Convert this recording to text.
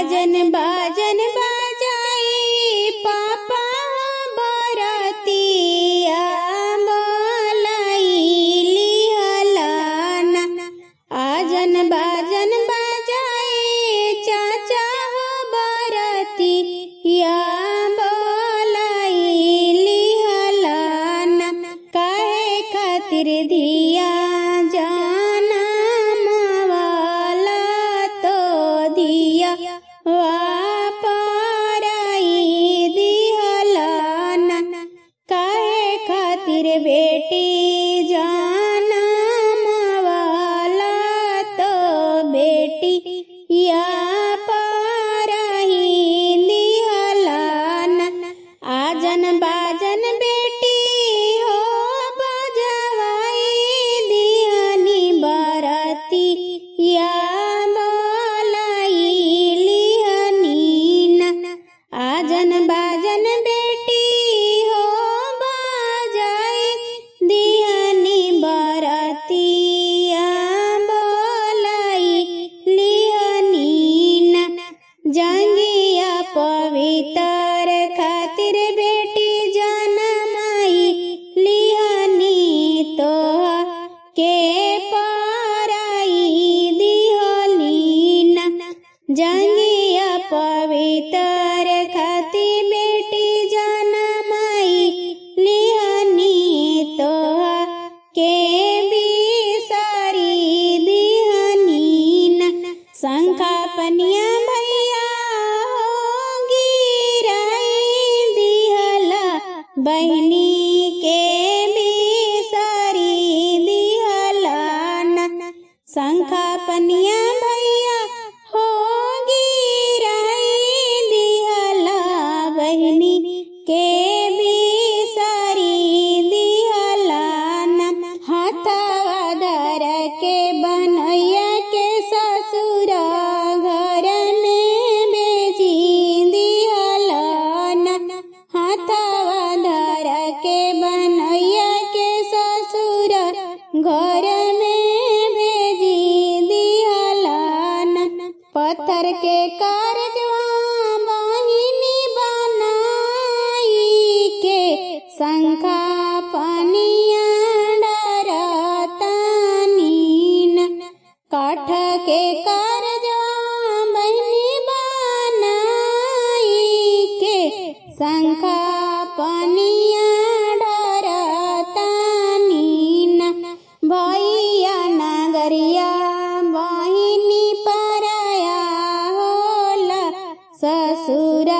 आजन बाजन बाजाई पापा बरतिया बोलैली हलाना। आजन बाजन बाजाई चाचा बरतिया बोलैली हलाना। काहे खातिर दिया जाना मवाला तो दिया वापराई दिहलाना। काहे खातिर बेटी जाना मवाला तो बेटी या पराई दिहलाना। आजन बाजन बेटी हो बजवाई दिहनी बरती या बोलैली हनीना। आजन बाजन बेटी हो बजाई दिहनी बरती या बोलैली हनीना। जंगिया पवित्र खातिर बेटी जनमाई लिहनी तो के पराई दिहलीना। जंगिया पवित्र खातिर बेटी जनमाई लिहनी तो के बिसारी दिहनीना। शंखा पनिया भैया हो गिराई दिहला बहनी के बिसारी दिहलाना। शंखा पनिया भैया हो गिराई दिहला बहनी के बिसारी दिहलाना। हाथवा धर के बनैया के ससुर घर में बेची दिहलाना। हाथवा धर के बनैया के ससुर घर में भेजी दिहलाना। पत्थर के करजवा बहिनी बनाई के शंखा पनिया डरतानीना। काठ के करजवा बहिनी बनाई के शंखा पनिया डरतानीना। भैया नगरिया बहिनी पराया होला ससुरा